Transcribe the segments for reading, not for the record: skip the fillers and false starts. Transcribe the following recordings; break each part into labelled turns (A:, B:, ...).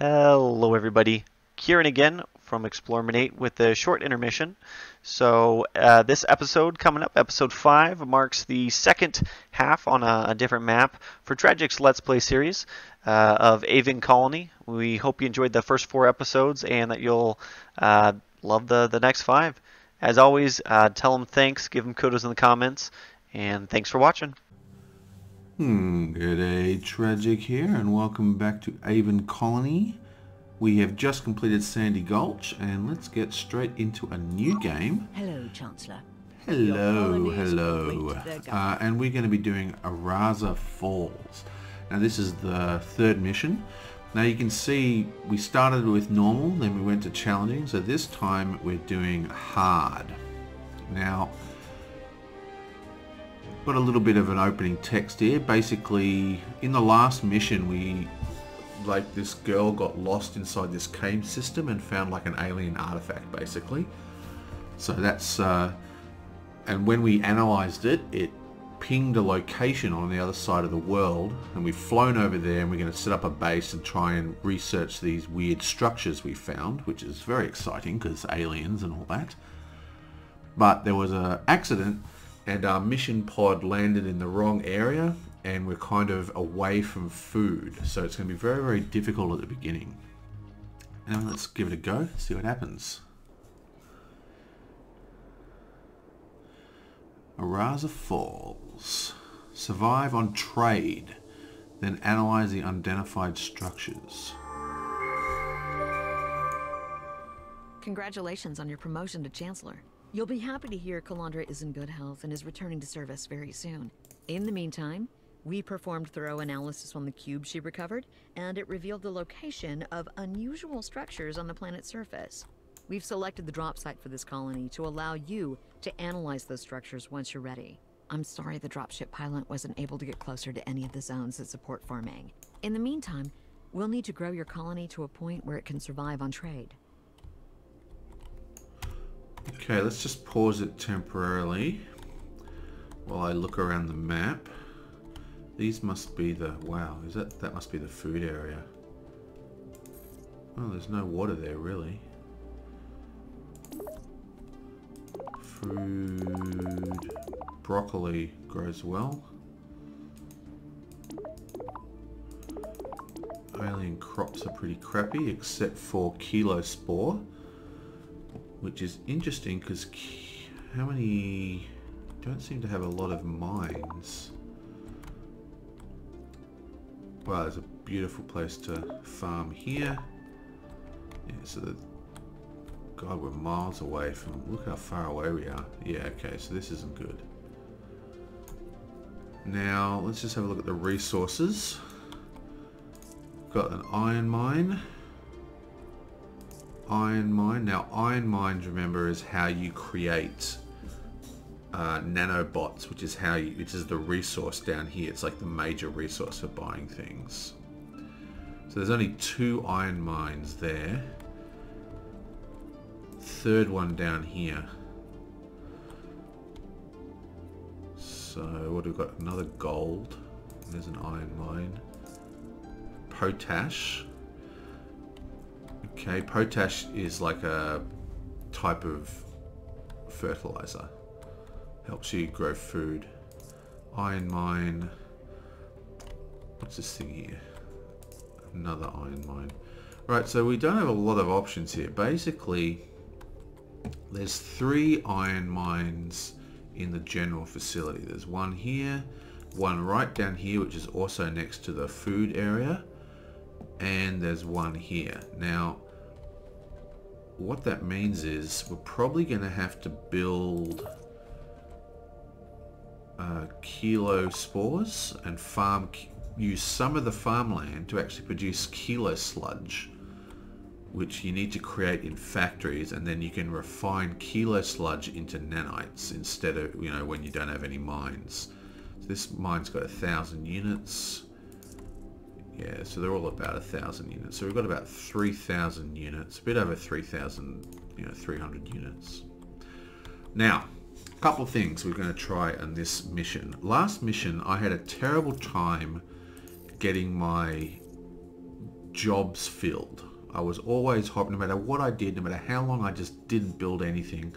A: Hello everybody, Kieran again from Explorminate with a short intermission. This episode coming up, episode 5, marks the second half on a different map for Tragic's Let's Play series of Aven Colony. We hope you enjoyed the first 4 episodes and that you'll love the next 5. As always, tell them thanks, give them kudos in the comments, and thanks for watching.
B: G'day, Tragic here, and welcome back to Aven Colony. We have just completed Sandy Gulch, and let's get straight into a new game.
C: Hello, Chancellor.
B: Hello. And we're going to be doing Azara Falls. Now this is the 3rd mission. Now you can see we started with normal, then we went to challenging, so this time we're doing hard. Now, got a little bit of an opening text here. Basically, in the last mission, this girl got lost inside this cave system and found like an alien artifact, basically. So that's, and when we analyzed it, it pinged a location on the other side of the world, and we've flown over there, and we're going to set up a base and try and research these weird structures we found, which is very exciting because aliens and all that. But there was an accident, and our mission pod landed in the wrong area, and we're kind of away from food, so it's going to be very, very difficult at the beginning. Now let's give it a go, see what happens. Azara Falls. Survive on trade, then analyze the unidentified structures.
C: Congratulations on your promotion to Chancellor. You'll be happy to hear Calandra is in good health and is returning to service very soon. In the meantime, we performed thorough analysis on the cube she recovered, and it revealed the location of unusual structures on the planet's surface. We've selected the drop site for this colony to allow you to analyze those structures once you're ready. I'm sorry the dropship pilot wasn't able to get closer to any of the zones that support farming. In the meantime, we'll need to grow your colony to a point where it can survive on trade.
B: Okay, let's just pause it temporarily while I look around the map. These must be the... wow, that must be the food area. Oh, there's no water there, really. Food... broccoli grows well. Alien crops are pretty crappy, except for kilo spore. Which is interesting because how many... don't seem to have a lot of mines. Wow, there's a beautiful place to farm here. Yeah, so God, we're miles away from... look how far away we are. Yeah, okay, so this isn't good. Now, let's just have a look at the resources. Got an iron mine. Iron mine. Now, iron mines, remember, is how you create nanobots, which is the resource down here. It's like the major resource for buying things. So there's only 2 iron mines there. 3rd one down here. So what have we got? Another gold. There's an iron mine. Potash. Okay, potash is like a type of fertilizer. Helps you grow food. Iron mine. What's this thing here? Another iron mine. Right, so we don't have a lot of options here. Basically, there's 3 iron mines in the general facility. There's one here, one right down here, which is also next to the food area, and there's one here. Now, what that means is we're probably going to have to build kilo spores and use some of the farmland to actually produce kilo sludge, which you need to create in factories, and then you can refine kilo sludge into nanites instead of, when you don't have any mines. So this mine's got 1,000 units. Yeah, so they're all about 1,000 units. So we've got about 3,000 units, a bit over 3,000, 300 units. Now, a couple of things we're going to try on this mission. Last mission, I had a terrible time getting my jobs filled. I was always hovering, no matter what I did, no matter how long I just didn't build anything,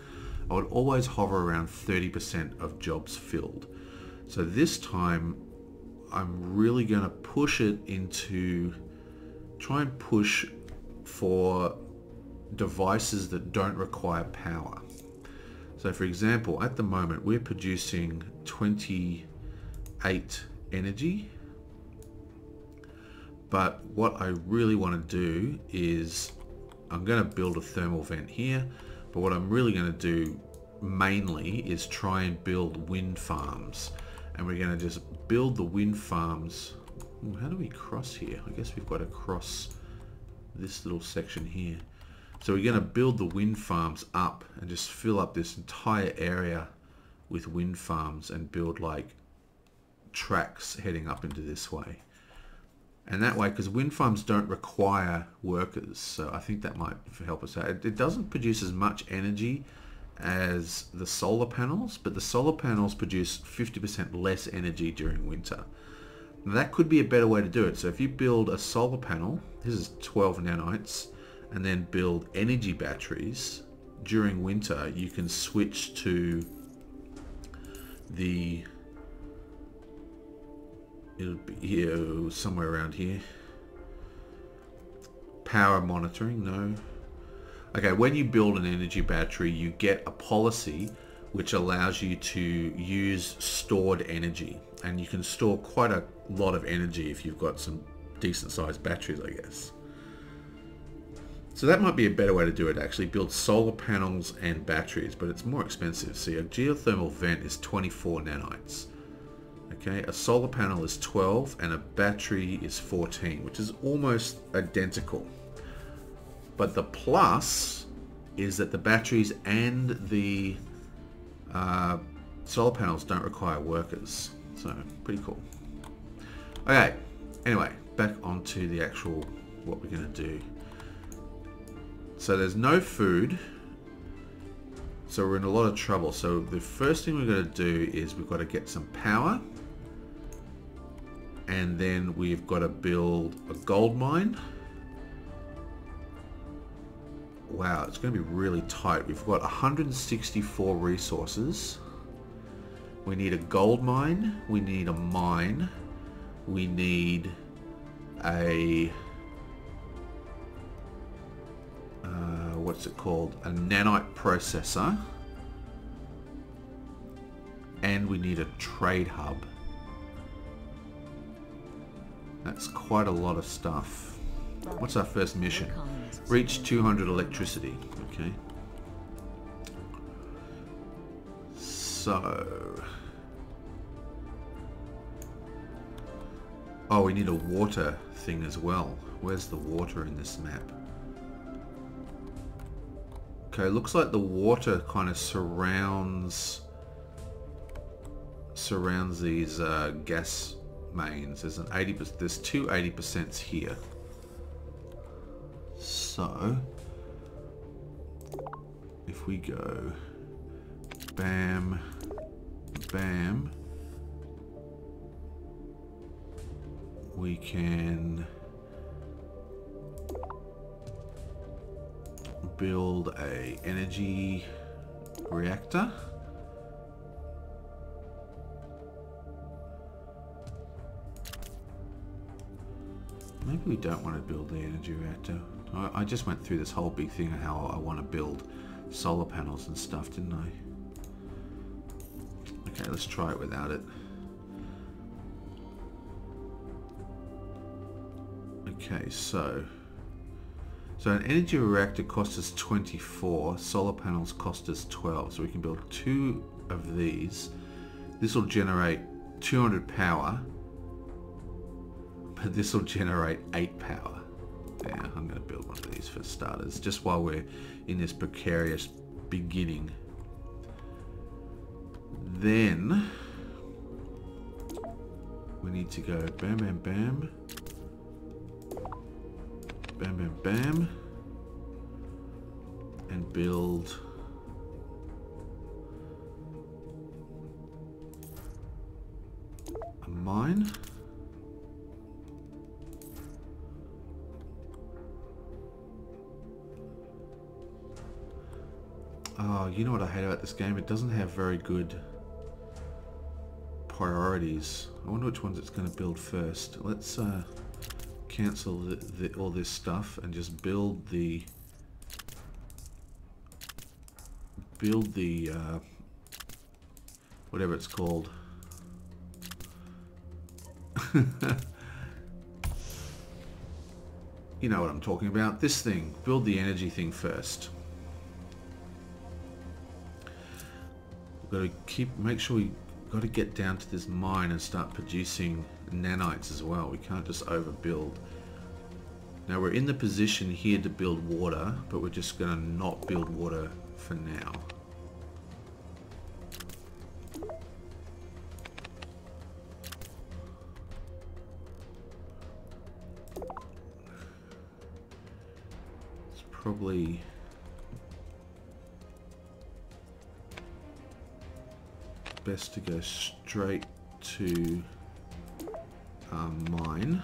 B: I would always hover around 30% of jobs filled. So this time, I'm really going to push it into, try and push for devices that don't require power. So for example, at the moment, we're producing 28 energy. But what I really want to do is, I'm going to build a thermal vent here, but what I'm really going to do mainly is try and build wind farms. And we're going to just build the wind farms. Ooh, how do we cross here? I guess we've got to cross this little section here. So we're going to build the wind farms up and just fill up this entire area with wind farms and build like tracks heading up into this way. And that way, because wind farms don't require workers, so I think that might help us out. It doesn't produce as much energy as the solar panels, but the solar panels produce 50% less energy during winter. Now, that could be a better way to do it. So if you build a solar panel, this is 12 nanites, and then build energy batteries, during winter you can switch to the, it'll be here, somewhere around here. Power monitoring, no. Okay, when you build an energy battery, you get a policy which allows you to use stored energy. And you can store quite a lot of energy if you've got some decent sized batteries, I guess. So that might be a better way to do it, actually. Build solar panels and batteries, but it's more expensive. See, a geothermal vent is 24 nanites. Okay, a solar panel is 12 and a battery is 14, which is almost identical. But the plus is that the batteries and the solar panels don't require workers. So, pretty cool. Okay, anyway, back onto the actual, what we're going to do. So there's no food. So we're in a lot of trouble. So the first thing we're going to do is we've got to get some power. And then we've got to build a gold mine. Wow, it's going to be really tight. We've got 164 resources. We need a gold mine. We need a mine. We need a... what's it called? A nanite processor. And we need a trade hub. That's quite a lot of stuff. What's our first mission? Reach 200 electricity. Okay. So... oh, we need a water thing as well. Where's the water in this map? Okay, looks like the water kind of surrounds these gas mains. There's an 80%. There's two 80% here. So if we go bam, bam, we can build a energy reactor. Maybe we don't want to build the energy reactor. I just went through this whole big thing of how I want to build solar panels and stuff, didn't I? Okay, let's try it without it. Okay, so an energy reactor costs us 24, solar panels cost us 12, so we can build 2 of these. This will generate 200 power, but this will generate 8 power. Yeah, I'm going to build one of these for starters, just while we're in this precarious beginning. Then we need to go bam, bam, bam. Bam, bam, bam. And build a mine. Oh, you know what I hate about this game? It doesn't have very good priorities. I wonder which ones it's going to build first. Let's cancel all this stuff and just build the whatever it's called. You know what I'm talking about. This thing. Build the energy thing first. We've got to make sure we got to get down to this mine and start producing nanites as well. We can't just overbuild. Now we're in the position here to build water, but we're just going to not build water for now. It's probably best to go straight to our mine.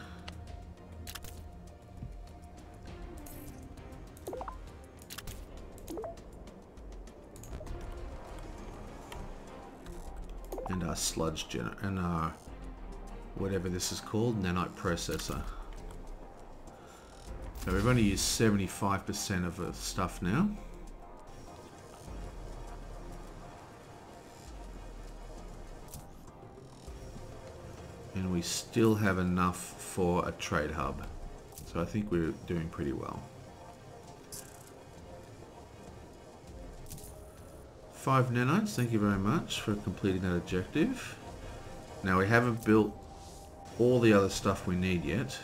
B: And our sludge generator and our whatever this is called, nanite processor. So we've only used 75% of the stuff now. And we still have enough for a trade hub. So I think we're doing pretty well. 5 nanites, thank you very much for completing that objective. Now we haven't built all the other stuff we need yet.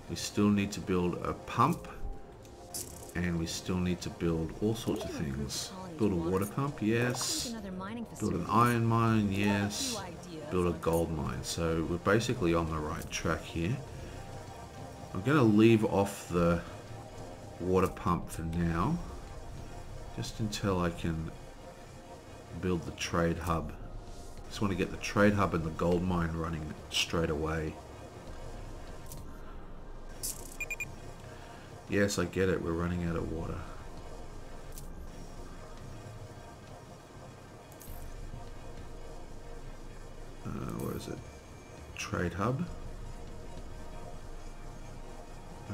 B: We still need to build a pump, and we still need to build all sorts of things. Build a water pump, yes. Build an iron mine, yes. Build a gold mine. So we're basically on the right track here. I'm going to leave off the water pump for now, just until I can build the trade hub. Just want to get the trade hub and the gold mine running straight away. Yes, I get it, we're running out of water. Where is it? Trade hub.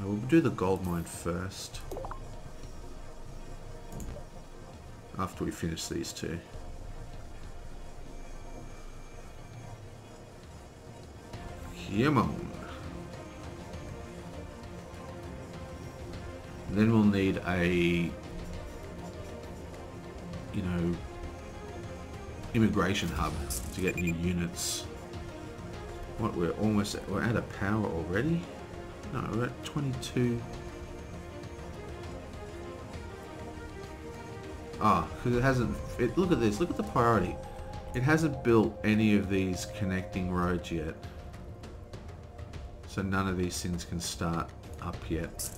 B: We'll do the gold mine first, after we finish these two. Come on. And then we'll need a, you know, immigration hub to get new units. What, we're out of power already? No, we're at 22. Ah, because it hasn't, look at this, look at the priority. It hasn't built any of these connecting roads yet. So none of these things can start up yet.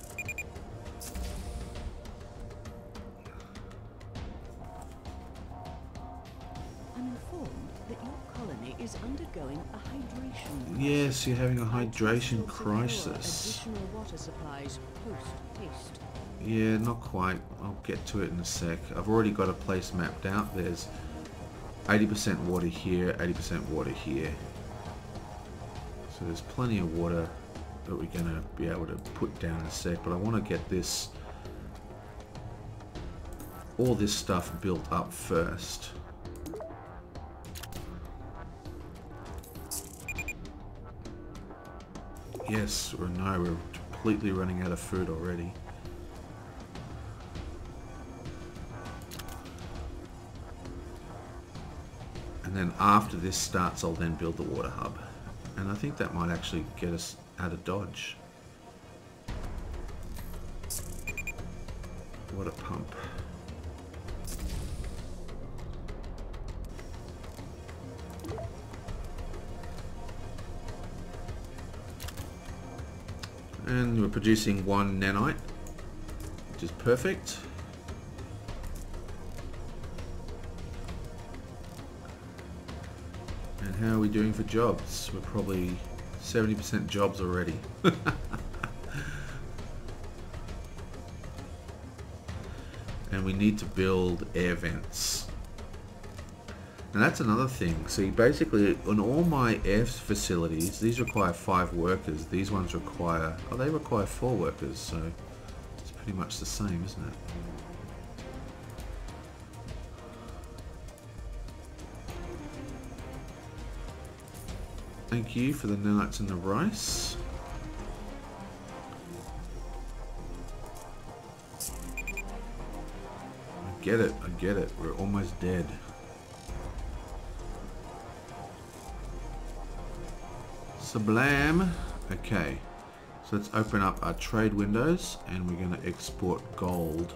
D: I'm informed that your colony is undergoing a hydration crisis.
B: Yes, you're having a hydration crisis.
D: Additional water supplies post-haste.
B: Yeah, not quite. I'll get to it in a sec. I've already got a place mapped out. There's 80% water here, 80% water here. So there's plenty of water that we're going to be able to put down in a sec. But I want to get this, all this stuff built up first. Yes, or no, we're completely running out of food already. And then after this starts, I'll then build the water hub. And I think that might actually get us out of Dodge. Water pump. And we're producing 1 nanite, which is perfect. And how are we doing for jobs? We're probably 70% jobs already. And we need to build air vents. And that's another thing. See, basically, on all my air facilities, these require 5 workers. These ones require... oh, they require 4 workers, so it's pretty much the same, isn't it? Thank you for the nuts and the rice. I get it, I get it. We're almost dead. Sublime. Okay, so let's open up our trade windows and we're going to export gold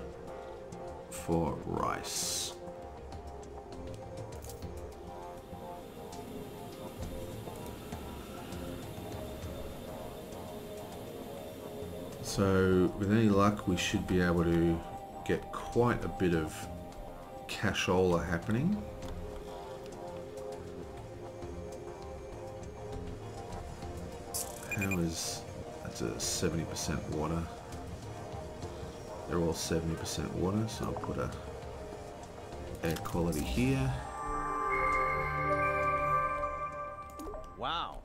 B: for rice. So with any luck we should be able to get quite a bit of cashola happening. How is... that's a 70% water. They're all 70% water, so I'll put a air quality here.
E: Wow,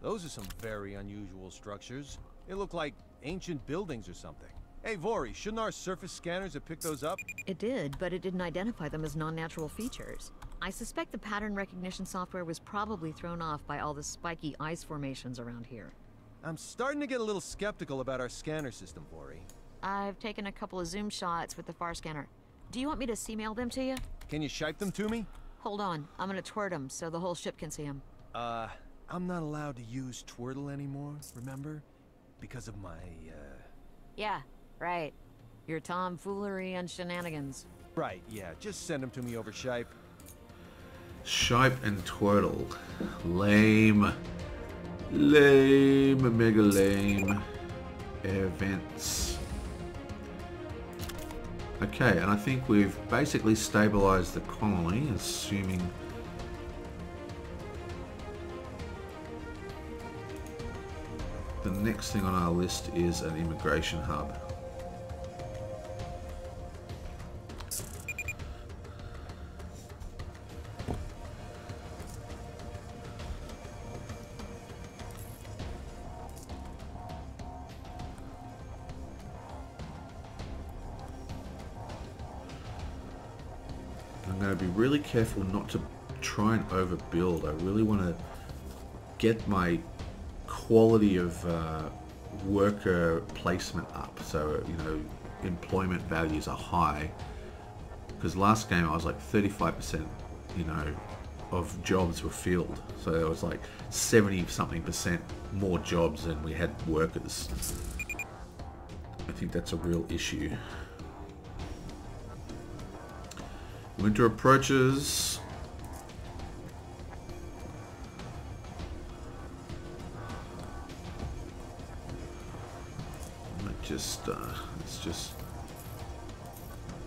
E: those are some very unusual structures. They look like ancient buildings or something. Hey Vori, shouldn't our surface scanners have picked those up?
C: It did, but it didn't identify them as non-natural features. I suspect the pattern recognition software was probably thrown off by all the spiky ice formations around here.
E: I'm starting to get a little skeptical about our scanner system, Vori.
C: I've taken a couple of zoom shots with the FAR scanner. Do you want me to C-mail them to you?
E: Can you shipe them to me?
C: Hold on, I'm gonna twirl them so the whole ship can see them.
E: I'm not allowed to use Twirtle anymore, remember? Because of my,
C: Yeah, right. Your tomfoolery and shenanigans.
E: Right, yeah, just send them to me over shipe.
B: Shipe and Twirtle. Lame. Lame. Mega lame. Air vents. Okay, and I think we've basically stabilized the colony, assuming... the next thing on our list is an immigration hub. I'm going to be really careful not to try and overbuild. I really want to get my quality of worker placement up, so you know, employment values are high, because last game I was like 35%, you know, of jobs were filled, so there was like 70 something% more jobs than we had workers. I think that's a real issue. Winter approaches. Let's just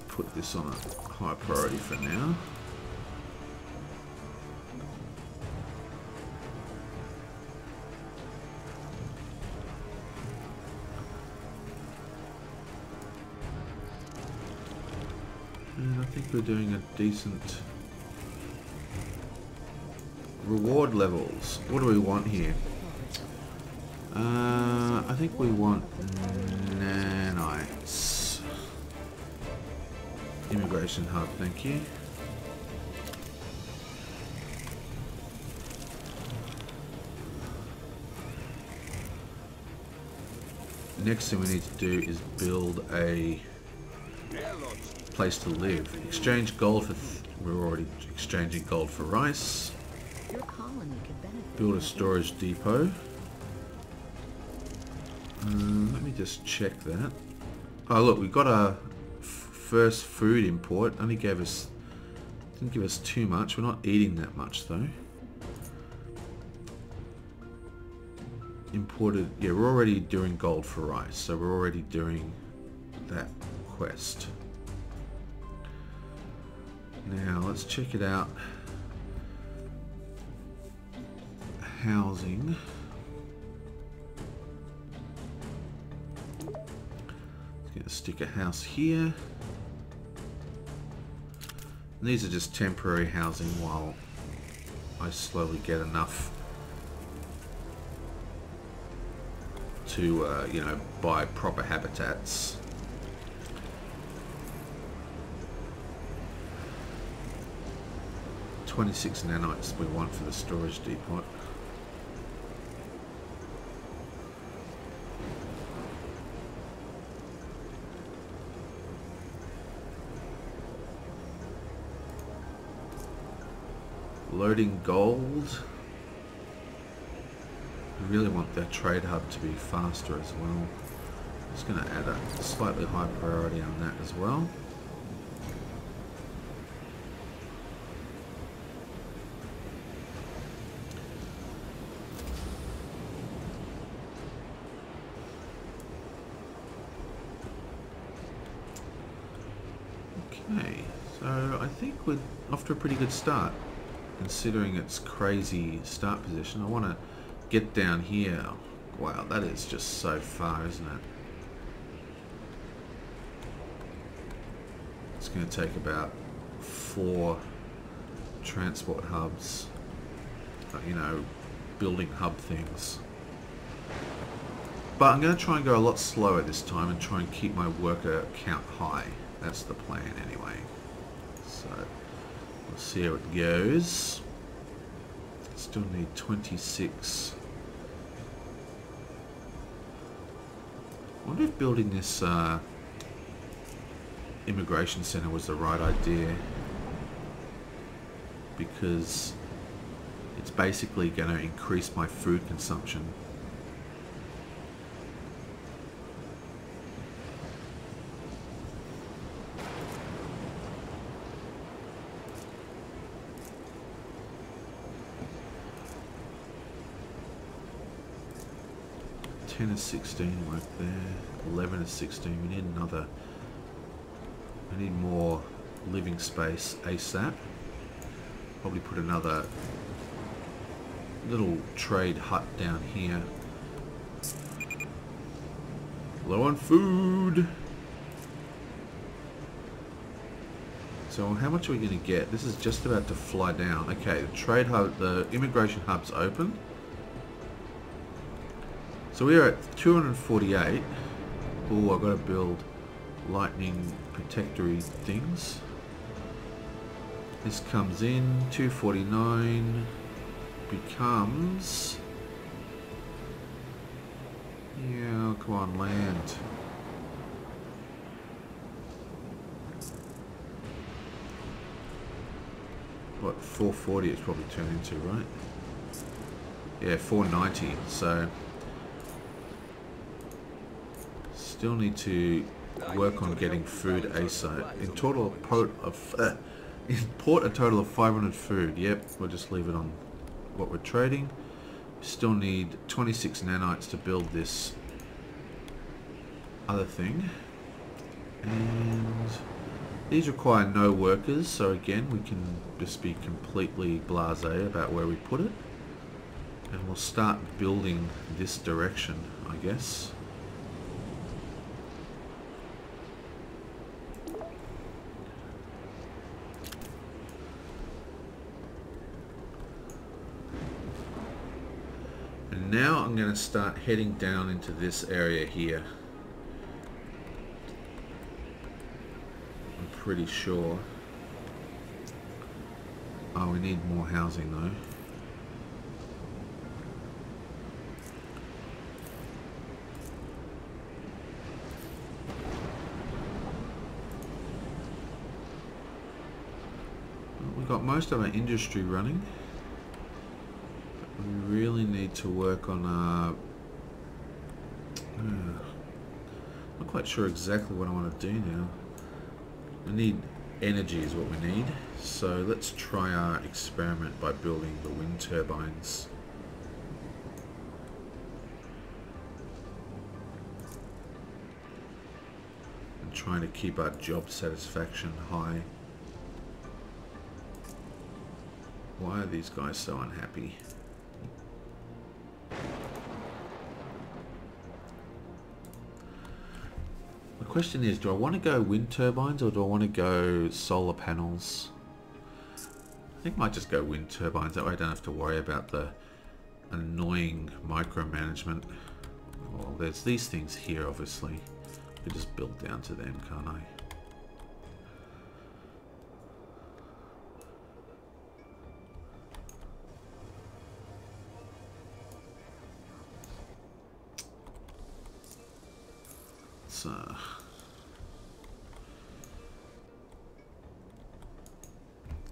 B: put this on a high priority for now. And I think we're doing a decent reward levels. What do we want here? I think we want nanites. Immigration hub, thank you. Next thing we need to do is build a place to live. Exchange gold for... we're already exchanging gold for rice.
C: Your colony could benefit.
B: Build a storage depot. Let me just check that. Oh look, we got a first food import. Only gave us... didn't give us too much. We're not eating that much though. Imported... yeah, we're already doing gold for rice, so we're already doing that quest. Now let's check it out. Housing. Let's get a sticker house here. And these are just temporary housing while I slowly get enough to, you know, buy proper habitats. $26 nanites we want for the storage depot. Loading gold. I really want that trade hub to be faster as well. Just going to add a slightly high priority on that as well. Okay, so I think we're off to a pretty good start. Considering its crazy start position, I want to get down here. Wow, that is just so far, isn't it? It's going to take about 4 transport hubs, you know, building hub things. But I'm going to try and go a lot slower this time and try and keep my worker count high. That's the plan anyway. So we'll see how it goes. Still need 26. I wonder if building this immigration center was the right idea, because it's basically going to increase my food consumption. $10 to 16 work there. 11 to 16. We need another. We need more living space ASAP. Probably put another little trade hut down here. Low on food. So how much are we going to get? This is just about to fly down. Okay, the trade hub, the immigration hub's open. So we are at 248. Oh, I've got to build lightning protectory things. This comes in, 249 becomes... Yeah, come on, land. What, 440 it's probably turned into, right? Yeah, 490, so... Still need to work on getting food ASAP. Import a total of 500 food. Yep, we'll just leave it on what we're trading. Still need 26 nanites to build this other thing. And these require no workers, so again we can just be completely blasé about where we put it. And we'll start building this direction, I guess. Now I'm going to start heading down into this area here. I'm pretty sure. Oh, we need more housing though. We've got most of our industry running. We really need to work on not quite sure exactly what I want to do now. We need energy is what we need. So let's try our experiment by building the wind turbines. And trying to keep our job satisfaction high. Why are these guys so unhappy? The question is, do I want to go wind turbines or do I want to go solar panels? think I might just go wind turbines. That way I don't have to worry about the annoying micromanagement. Well, there's these things here, obviously. I could just build down to them, can't I? So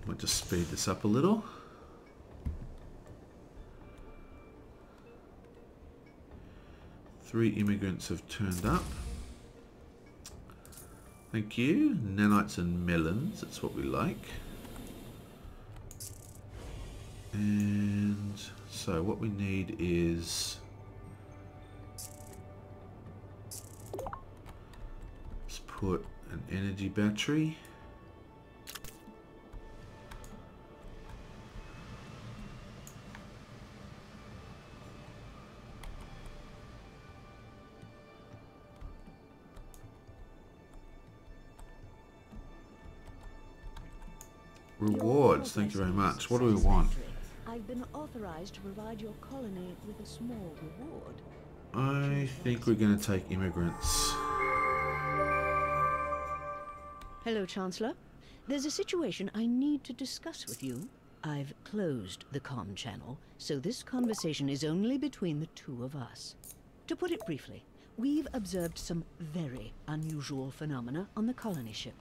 B: we'll just speed this up a little. Three immigrants have turned up. Thank you. Nanites and melons, that's what we like. And so what we need is... let's put an energy battery. Rewards, thank you very much. What do we want?
D: I've been authorized to provide your colony with a small reward.
B: I think we're going to take immigrants.
D: Hello, Chancellor. There's a situation I need to discuss with you. I've closed the comm channel, so this conversation is only between the two of us. To put it briefly, we've observed some very unusual phenomena on the colony ship.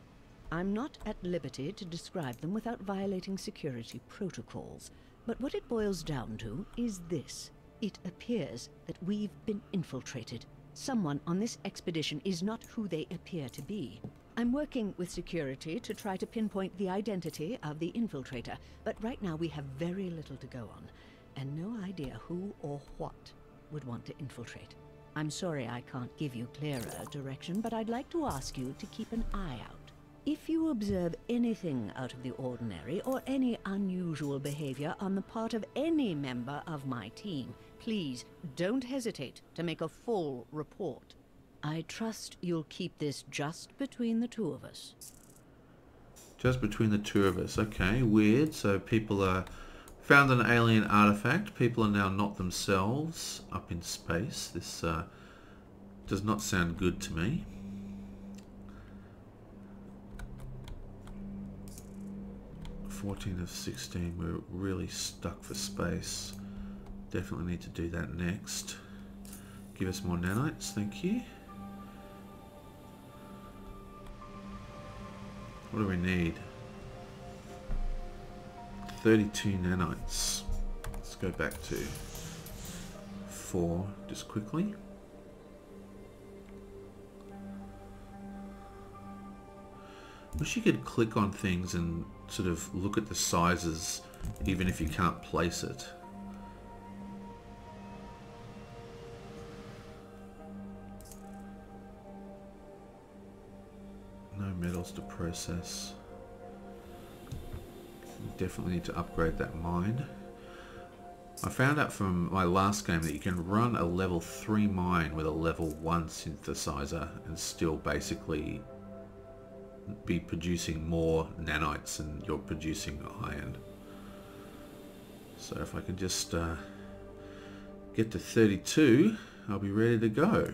D: I'm not at liberty to describe them without violating security protocols, but what it boils down to is this. It appears that we've been infiltrated. Someone on this expedition is not who they appear to be. I'm working with security to try to pinpoint the identity of the infiltrator, but right now we have very little to go on, and no idea who or what would want to infiltrate. I'm sorry I can't give you clearer direction, but I'd like to ask you to keep an eye out. If you observe anything out of the ordinary or any unusual behavior on the part of any member of my team, please don't hesitate to make a full report. I trust you'll keep this just between the two of us.
B: Just between the two of us. Okay, weird. So people are found an alien artifact. People are now not themselves up in space. This does not sound good to me. (14 of 16). We're really stuck for space. Definitely need to do that next. Give us more nanites, thank you. What do we need? 32 nanites. Let's go back to 4 just quickly. Wish you could click on things and sort of look at the sizes even if you can't place it. No metals to process. Definitely need to upgrade that mine. I found out from my last game that you can run a level 3 mine with a level 1 synthesizer and still basically be producing more nanites than you're producing iron. So if I can just get to 32, I'll be ready to go.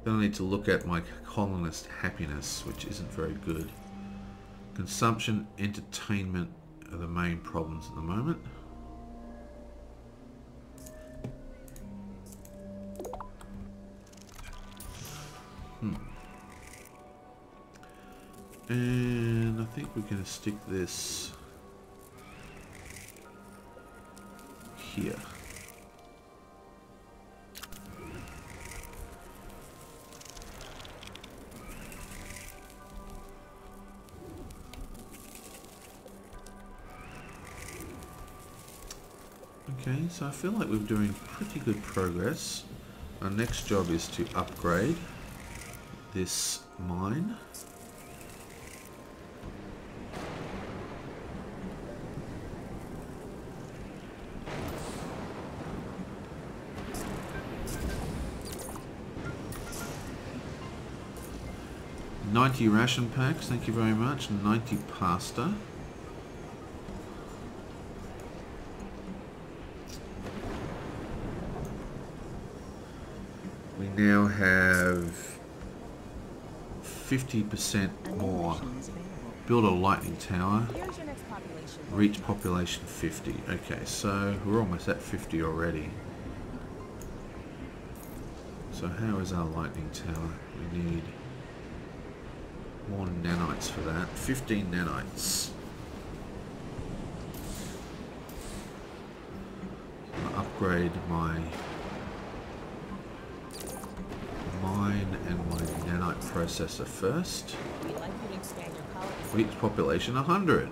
B: Then I need to look at my colonist happiness, which isn't very good. Consumption, entertainment are the main problems at the moment. And I think we're going to stick this here. Okay, so I feel like we're doing pretty good progress. Our next job is to upgrade this mine. 90 ration packs, thank you very much. 90 pasta. We now have 50% more. Build a lightning tower. Reach population 50. Okay, so we're almost at 50 already. So how is our lightning tower? We need more nanites for that. 15 nanites. I'll upgrade my mine and my nanite processor first. Reach population 100.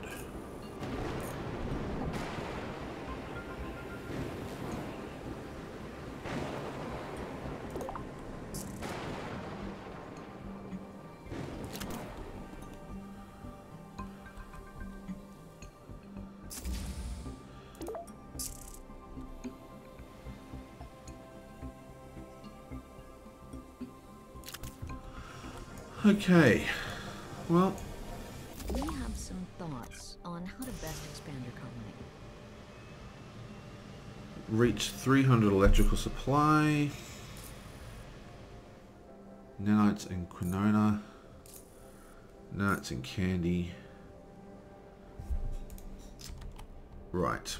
B: Okay, well,
C: We have some thoughts on how to best expand your colony.
B: reach 300 electrical supply. Nanites and quinona. Nanites and candy. Right.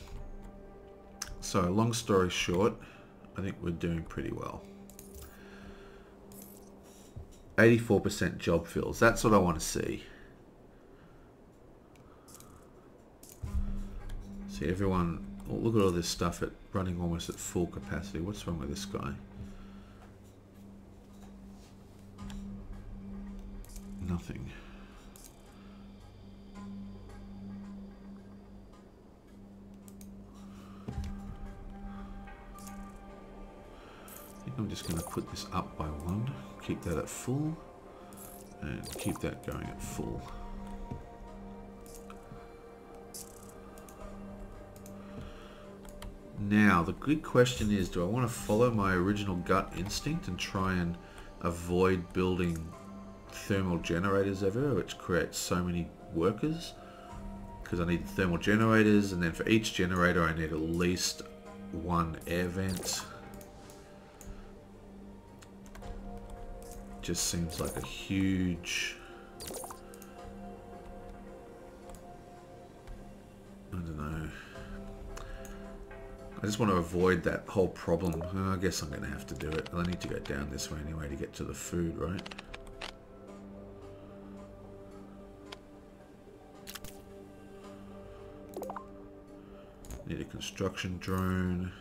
B: So, long story short, I think we're doing pretty well. 84% job fills. That's what I want to see. See, everyone... Oh, look at all this stuff at running almost at full capacity. What's wrong with this guy? Nothing. I think I'm just going to put this up by 1. Keep that at full. And keep that going at full. Now, the good question is, do I want to follow my original gut instinct and try and avoid building thermal generators everywhere, which creates so many workers? Because I need thermal generators, and then for each generator I need at least 1 air vent. Just seems like a huge... I don't know. I just want to avoid that whole problem. I guess I'm going to have to do it. I need to go down this way anyway to get to the food, right? Need a construction drone.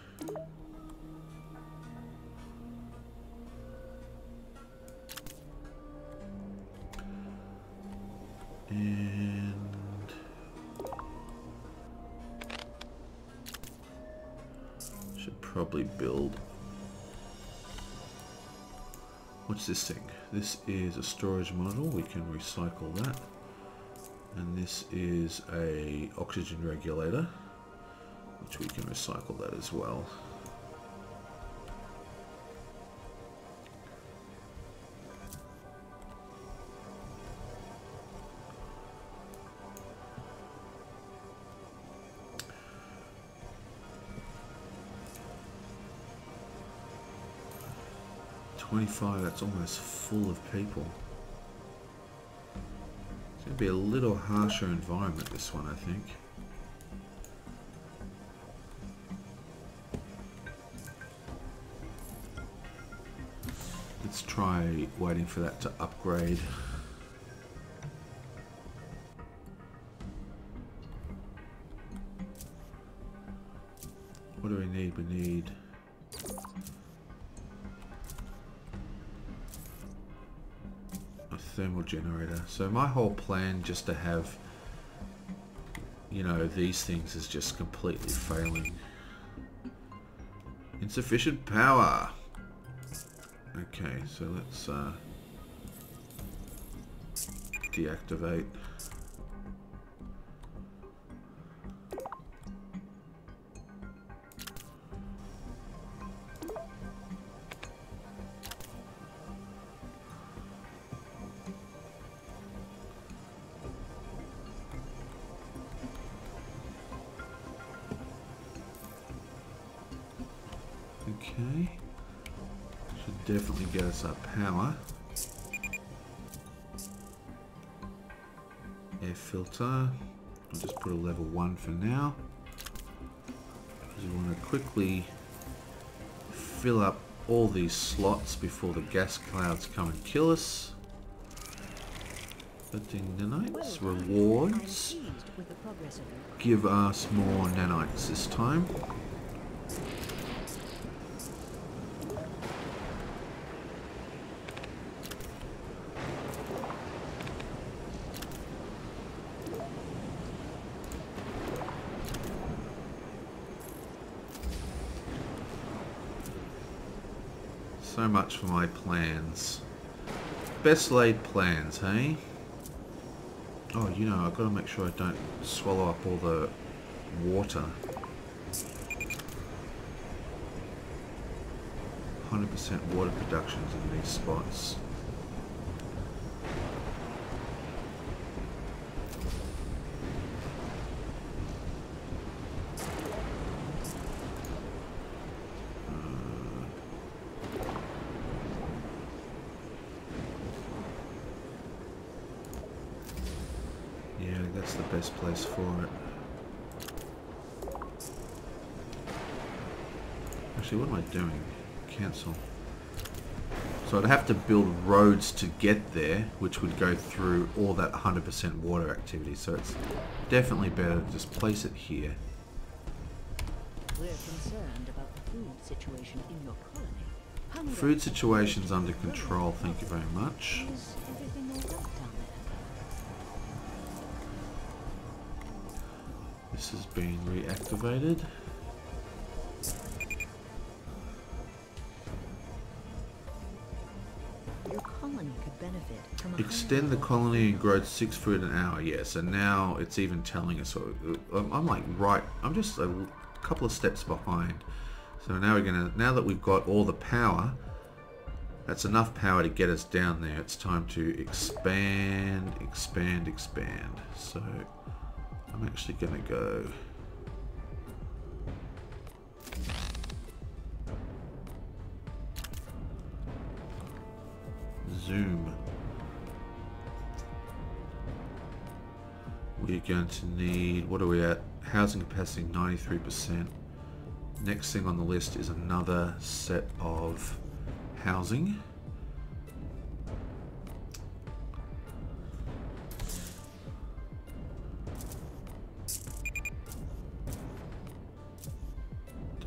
B: And should probably build. What's this thing? This is a storage module. We can recycle that. And this is a oxygen regulator, which we can recycle that as well. That's almost full of people. It's going to be a little harsher environment, this one, I think. Let's try waiting for that to upgrade. What do we need? We need... thermal generator. So my whole plan just to have, you know, these things is just completely failing. Insufficient power. Okay, so let's deactivate. Okay. Should definitely get us up power. Air filter. I'll just put a level 1 for now. Because we want to quickly fill up all these slots before the gas clouds come and kill us. 13 nanites. Rewards. Give us more nanites this time. So much for my plans. Best laid plans, hey? Oh, you know, I've got to make sure I don't swallow up all the water. 100% water productions in these spots. Yeah, that's the best place for it. Actually, what am I doing? Cancel. So I'd have to build roads to get there, which would go through all that 100% water activity. So it's definitely better to just place it here.
D: We're concerned about the food situation in your colony.
B: Food situation's under control, thank you very much.
D: Is everything all right down there?
B: This is being reactivated.
C: Your colony could benefit from a
B: Extend the colony and grow 6 food an hour. Yeah, so now it's even telling us. I'm like right. I'm just a couple of steps behind. So now we're gonna. Now that we've got all the power, that's enough power to get us down there. It's time to expand, expand, expand. So I'm actually gonna go. Zoom. We're going to need, what are we at? Housing capacity 93%. Next thing on the list is another set of housing.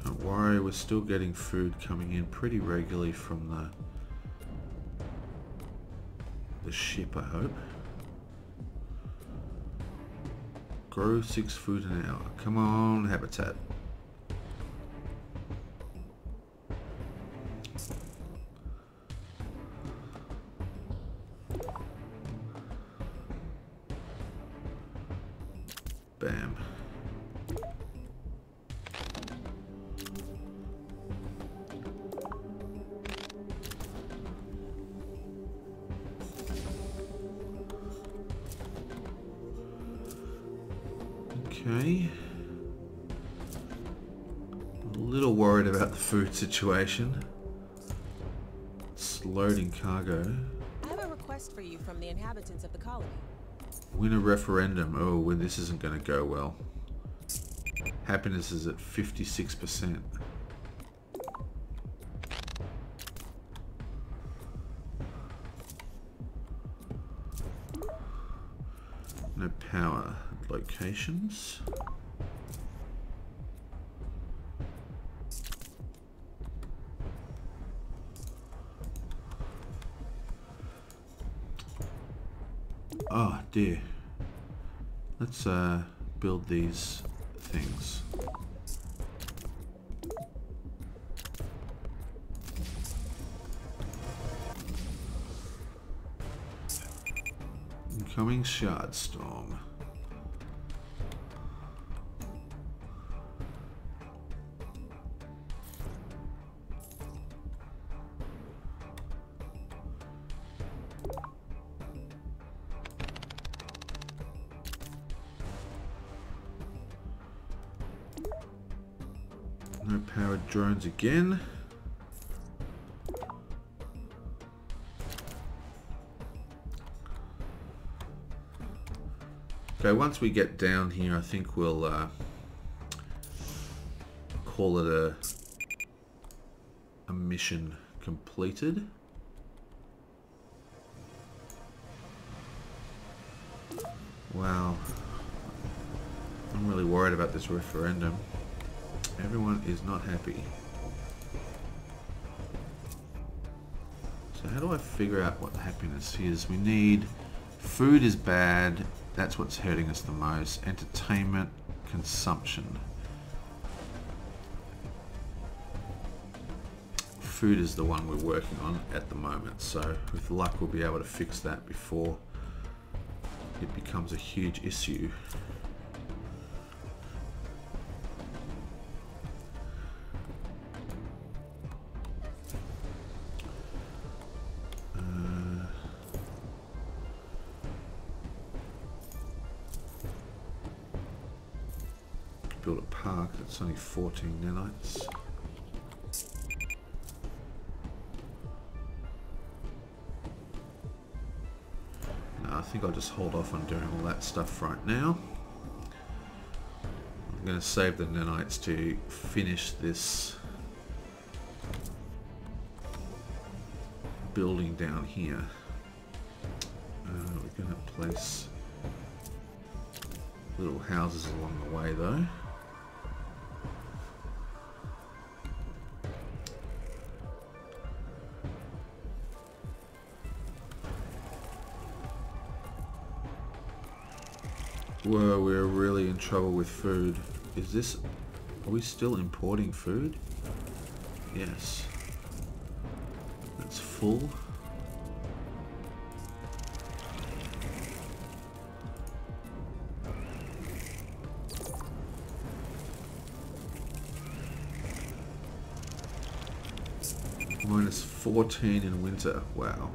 B: Don't worry, we're still getting food coming in pretty regularly from the ship, I hope. Grow 6 food an hour. Come on, habitat. Bam. Okay. A little worried about the food situation. It's loading cargo.
F: I have a request for you from the inhabitants of the colony.
B: Win a referendum. Oh, well, this isn't going to go well. Happiness is at 56%. No power. Locations. Oh dear. Let's build these things. Incoming shard storm. No powered drones again. Okay, once we get down here, I think we'll call it a mission completed. Wow. I'm really worried about this referendum. Everyone is not happy. So how do I figure out what happiness is? We need... Food is bad. That's what's hurting us the most. Entertainment, consumption. Food is the one we're working on at the moment. So with luck we'll be able to fix that before it becomes a huge issue. Build a park, that's only 14 nanites. No, I think I'll just hold off on doing all that stuff right now. I'm going to save the nanites to finish this building down here. We're going to place little houses along the way though. Whoa, we're really in trouble with food. Is this... Are we still importing food? Yes. That's full. Minus 14 in winter. Wow.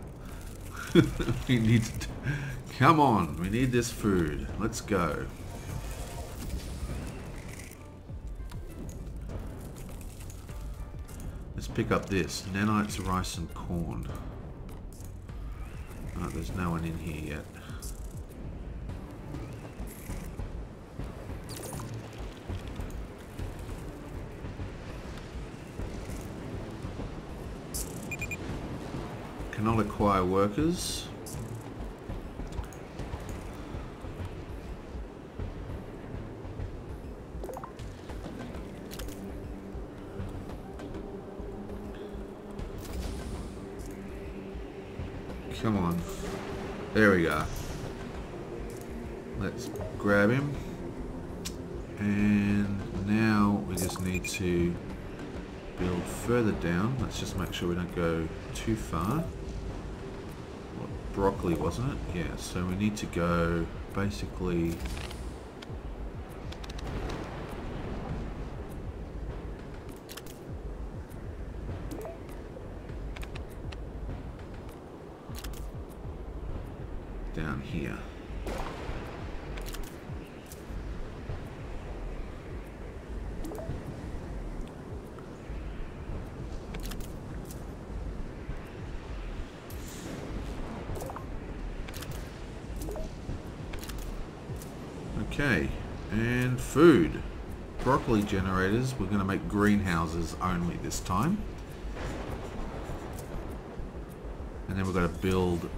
B: We need to... Come on, we need this food. Let's go. Let's pick up this. Nanites, rice and corn. Oh, there's no one in here yet. Cannot acquire workers. Come on. There we go. Let's grab him. And now we just need to build further down. Let's just make sure we don't go too far. Broccoli, wasn't it? Yeah, so we need to go basically down here. Okay, and food. Broccoli generators, we're going to make greenhouses only this time. And then we've got to build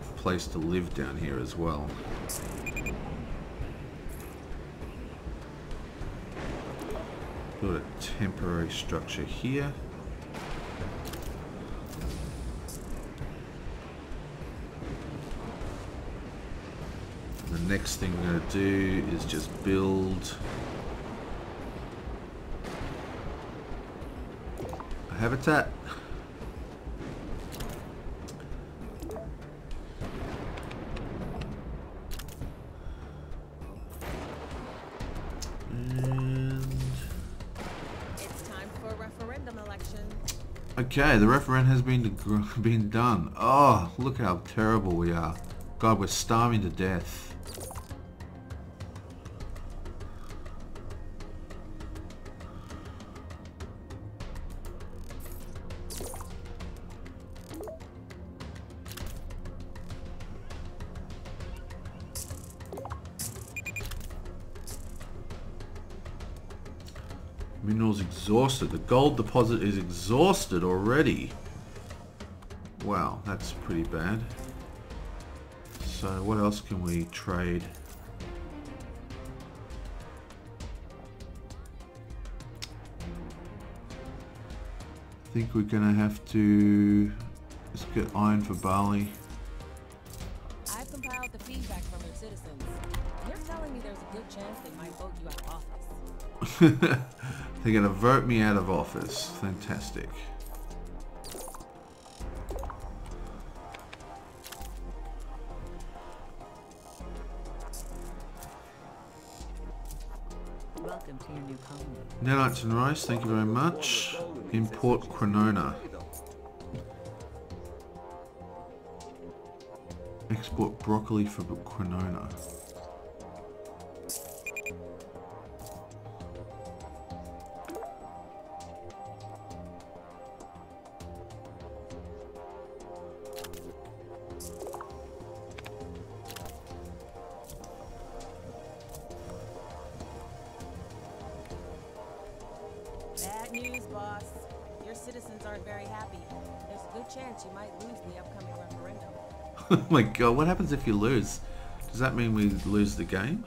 B: a place to live down here as well. Build a temporary structure here. The next thing we're going to do is just build a habitat. And
F: It's time for a referendum election.
B: okay, the referendum has been done. Oh, look how terrible we are. God, we're starving to death. Minerals exhausted. The gold deposit is exhausted already. Wow, that's pretty bad. So what else can we trade? I think we're gonna have to let's get iron for barley.
F: I've compiled the feedback from your citizens. They're telling me there's a good chance they might vote you out of office.
B: They're gonna vote me out of office. Fantastic.
C: Welcome to your new colony.
B: Nanites and rice, thank you very much. Import quinona. Export broccoli for quinona.
F: Bad news, boss. Your citizens aren't very happy. There's a good chance you might lose the upcoming referendum.
B: Oh my god, what happens if you lose? Does that mean we lose the game?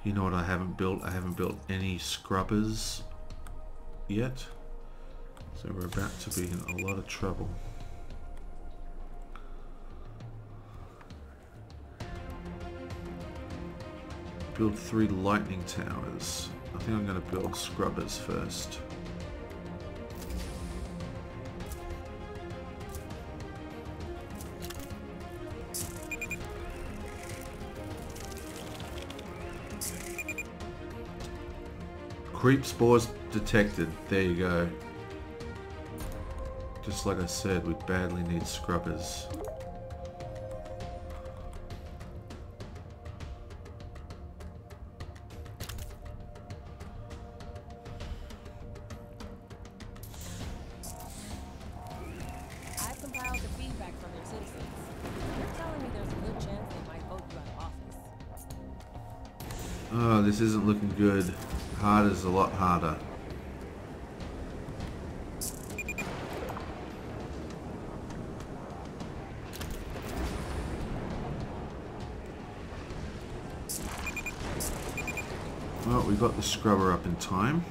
B: You know what I haven't built? I haven't built any scrubbers yet. So we're about to be in a lot of trouble. Build 3 lightning towers. I think I'm going to build scrubbers first. Creep spores detected. There you go. Just like I said, we badly need scrubbers.
F: I've compiled the feedback from your citizens. They're telling me there's a good chance they might vote you out of office.
B: Oh, this isn't looking good. Hard is a lot harder. Well, we got the scrubber up in time.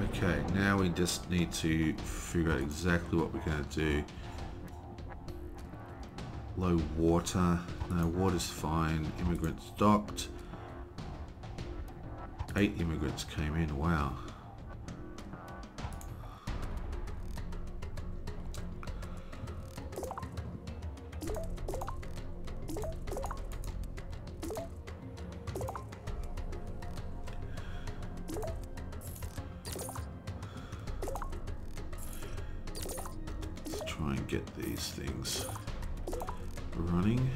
B: Okay, now we just need to figure out exactly what we're going to do. Low water. No, water's fine. Immigrants docked. 8 immigrants came in. Wow. Let's try and get these things running.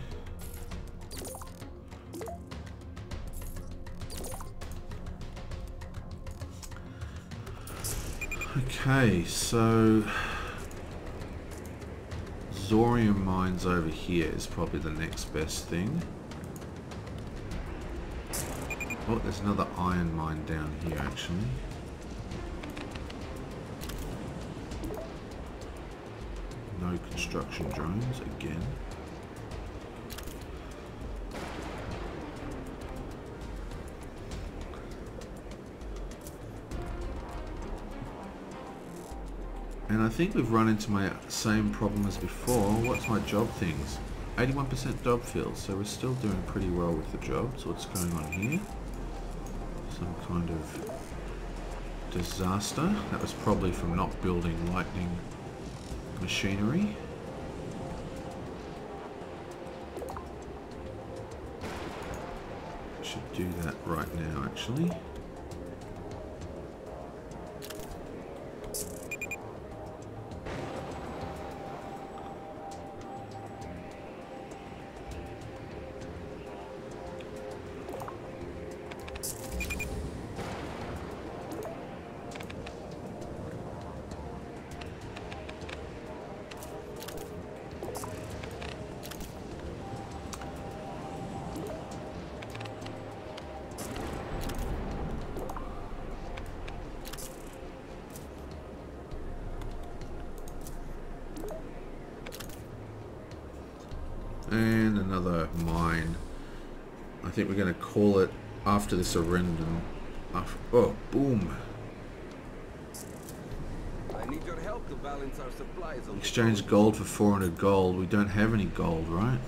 B: Okay, so Zorium mines over here is probably the next best thing. Oh, there's another iron mine down here actually. No construction drones again. And I think we've run into my same problem as before. What's my job things? 81% job fields, so we're still doing pretty well with the jobs. What's going on here? Some kind of disaster. That was probably from not building lightning machinery. Should do that right now actually. another mine. I think we're going to call it after this addendum. Oh, boom.
G: I need your help to balance our supplies on
B: Exchange gold for 400 gold. We don't have any gold, right?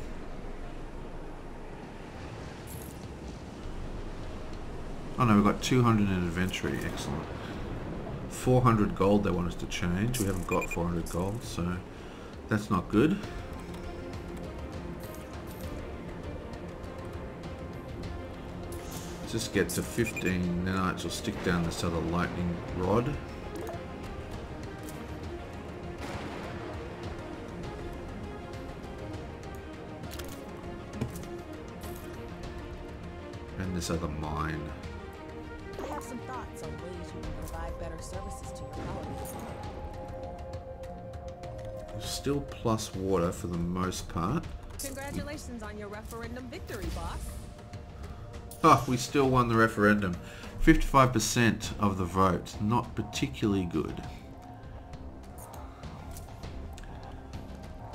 B: Oh no, we've got 200 in inventory. Excellent. 400 gold they want us to change. We haven't got 400 gold, so that's not good. Let's just get to 15 nanites. We'll stick down this other lightning rod. And this other mine.
F: I have some thoughts on ways you can provide better services to your colonies.
B: Still plus water for the most part.
F: Congratulations on your referendum victory, boss.
B: Oh, we still won the referendum. 55% of the vote. Not particularly good.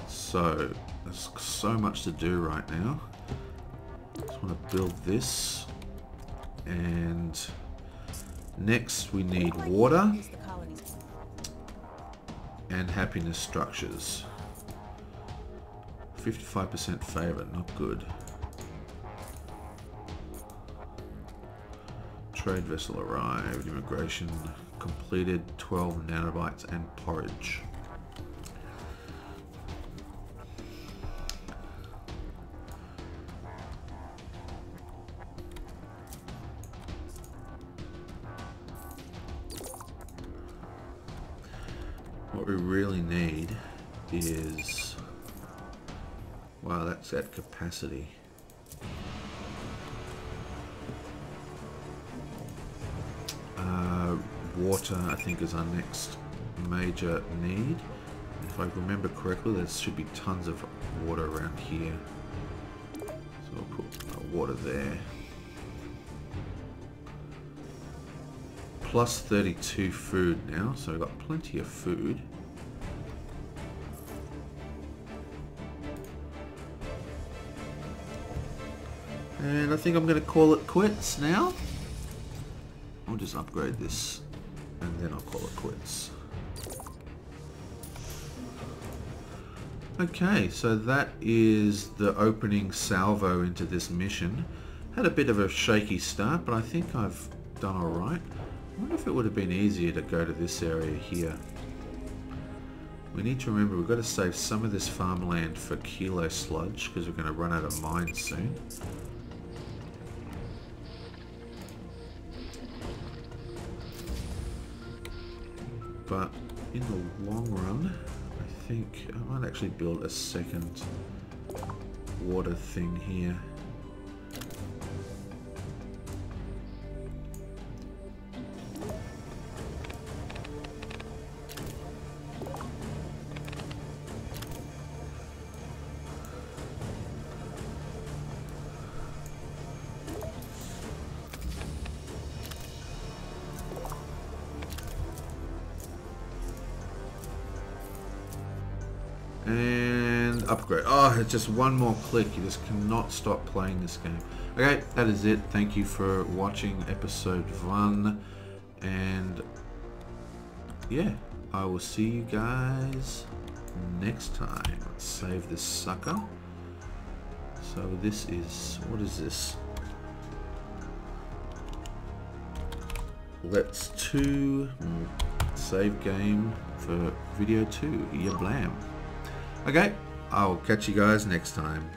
B: So, there's so much to do right now. Just want to build this. And next we need water and happiness structures. 55% favor, not good. Trade vessel arrived, immigration completed, 12 nanobytes and porridge. What we really need is, wow, that's at capacity. Water, I think, is our next major need. If I remember correctly, there should be tons of water around here. So I'll put water there. Plus 32 food now, so we've got plenty of food. And I think I'm going to call it quits now. I'll just upgrade this and then I'll call it quits. Okay, so that is the opening salvo into this mission. Had a bit of a shaky start, but I think I've done alright. I wonder if it would have been easier to go to this area here. We need to remember we've got to save some of this farmland for kilo sludge because we're going to run out of mines soon. But in the long run, I think I might actually build a second water thing here. And upgrade. Oh, it's just one more click. You just cannot stop playing this game. Okay, that is it. Thank you for watching episode 1. And yeah, I will see you guys next time. Let's save this sucker. So this is, what is this? Let's 2 save game for video 2. Yeah, blam. Okay, I'll catch you guys next time.